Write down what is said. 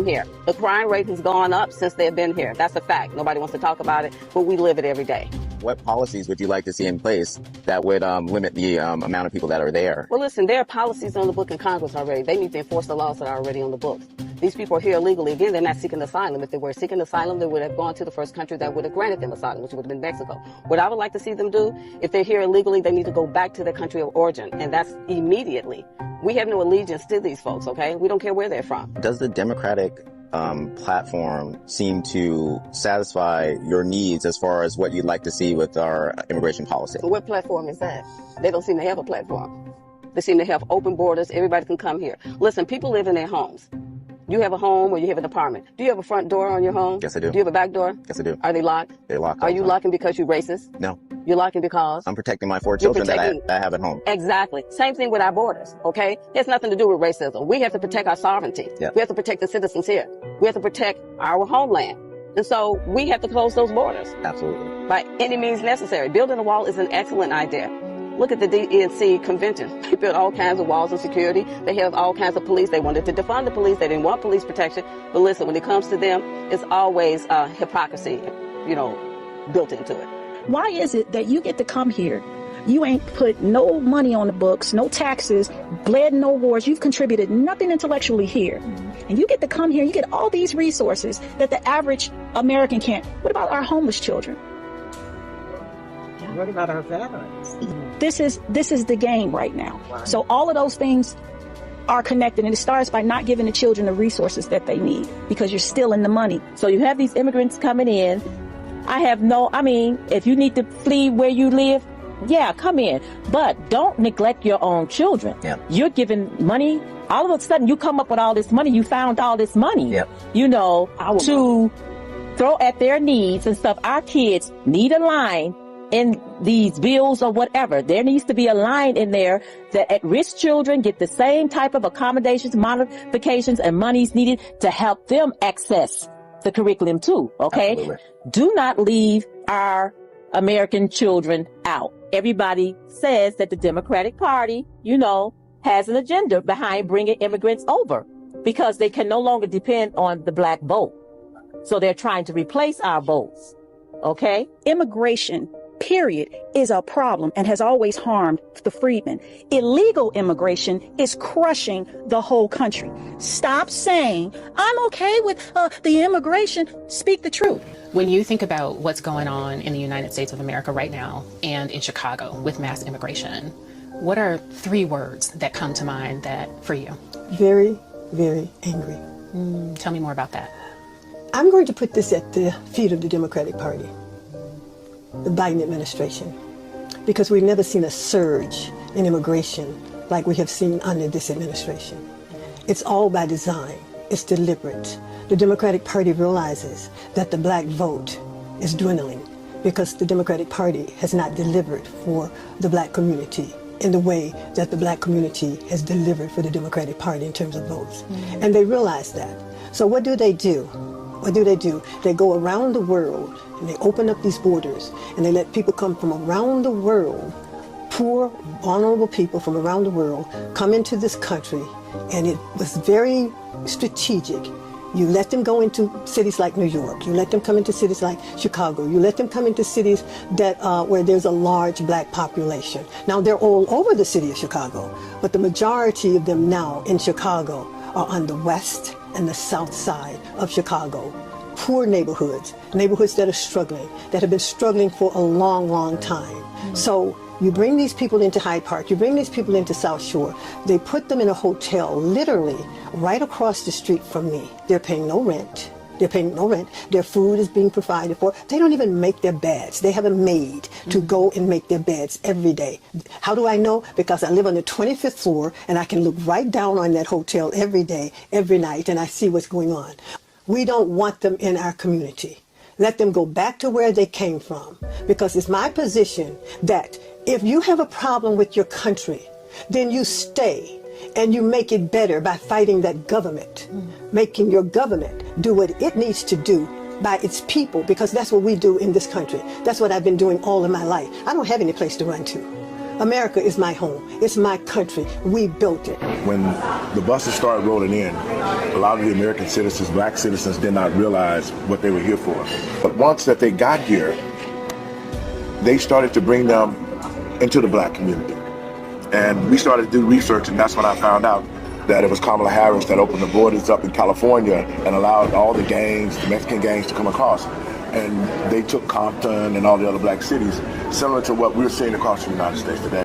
here. The crime rate has gone up since they've been here. That's a fact. Nobody wants to talk about it, but we live it every day. What policies would you like to see in place that would limit the amount of people that are there? Well, listen, there are policies on the book in Congress already. They need to enforce the laws that are already on the books. These people are here illegally. Again, they're not seeking asylum. If they were seeking asylum, they would have gone to the first country that would have granted them asylum, which would have been Mexico. What I would like to see them do, if they're here illegally, they need to go back to their country of origin, and that's immediately. We have no allegiance to these folks, okay? We don't care where they're from. Does the Democratic platform seem to satisfy your needs as far as what you'd like to see with our immigration policy? What platform is that? They don't seem to have a platform. They seem to have open borders. Everybody can come here. Listen, people live in their homes. You have a home or you have an apartment. Do you have a front door on your home? Yes, I do. Do you have a back door? Yes, I do. Are they locked? They lock. Are you locking because you're racist? No. You're locking because? I'm protecting my 4 children that I have at home. Exactly. Same thing with our borders, okay? It has nothing to do with racism. We have to protect our sovereignty. Yep. We have to protect the citizens here. We have to protect our homeland. And so we have to close those borders. Absolutely. By any means necessary. Building a wall is an excellent idea. Look at the DNC convention. They built all kinds of walls of security. They have all kinds of police. They wanted to defund the police. They didn't want police protection. But listen, when it comes to them, it's always hypocrisy, built into it. Why is it that you get to come here? You ain't put no money on the books, no taxes, bled no wars. You've contributed nothing intellectually here. And you get to come here, you get all these resources that the average American can't. What about our homeless children? What about our veterans? This is the game right now. Wow. So all of those things are connected, and it starts by not giving the children the resources that they need because you're still in the money. So you have these immigrants coming in. If you need to flee where you live, yeah, come in. But don't neglect your own children. Yeah. You're giving money. All of a sudden, you come up with all this money. You found all this money, yep. To throw at their needs and stuff. Our kids need a line in these bills or whatever. There needs to be a line in there that at-risk children get the same type of accommodations, modifications, and monies needed to help them access the curriculum too, okay? Absolutely. Do not leave our American children out. Everybody says that the Democratic Party, has an agenda behind bringing immigrants over because they can no longer depend on the black vote. So they're trying to replace our votes, okay? Immigration, period, is a problem and has always harmed the freedmen. Illegal immigration is crushing the whole country. Stop saying, I'm okay with the immigration. Speak the truth. When you think about what's going on in the United States of America right now and in Chicago with mass immigration, what are 3 words that come to mind for you? Very, very angry. Tell me more about that. I'm going to put this at the feet of the Democratic Party, the Biden administration, because we've never seen a surge in immigration like we have seen under this administration. It's all by design. It's deliberate. The Democratic Party realizes that the black vote is dwindling because the Democratic Party has not delivered for the black community in the way that the black community has delivered for the Democratic Party in terms of votes. And they realize that. So what do? They go around the world and they open up these borders and they let people come from around the world, poor, vulnerable people from around the world come into this country, and it was very strategic. You let them go into cities like New York. You let them come into cities like Chicago. You let them come into cities that where there's a large black population. Now, they're all over the city of Chicago, but the majority of them now in Chicago are on the west and the south side of Chicago. Poor neighborhoods that are struggling, that have been struggling for a long, long time. So you bring these people into Hyde Park, you bring these people into South Shore, they put them in a hotel literally right across the street from me. They're paying no rent. Their food is being provided for. They don't even make their beds. They have a maid to go and make their beds every day. How do I know? Because I live on the 25th floor and I can look right down on that hotel every day, every night, and I see what's going on. We don't want them in our community. Let them go back to where they came from, because it's my position that if you have a problem with your country, then you stay and you make it better by fighting that government, making your government do what it needs to do by its people, because that's what we do in this country. That's what I've been doing all of my life. I don't have any place to run to. America is my home. It's my country. We built it. When the buses started rolling in, a lot of the American citizens, black citizens, did not realize what they were here for. But once that they got here, they started to bring them into the black community. And we started to do research, and that's when I found out that it was Kamala Harris that opened the borders up in California and allowed all the gangs, the Mexican gangs, to come across. And they took Compton and all the other black cities, similar to what we're seeing across the United States today.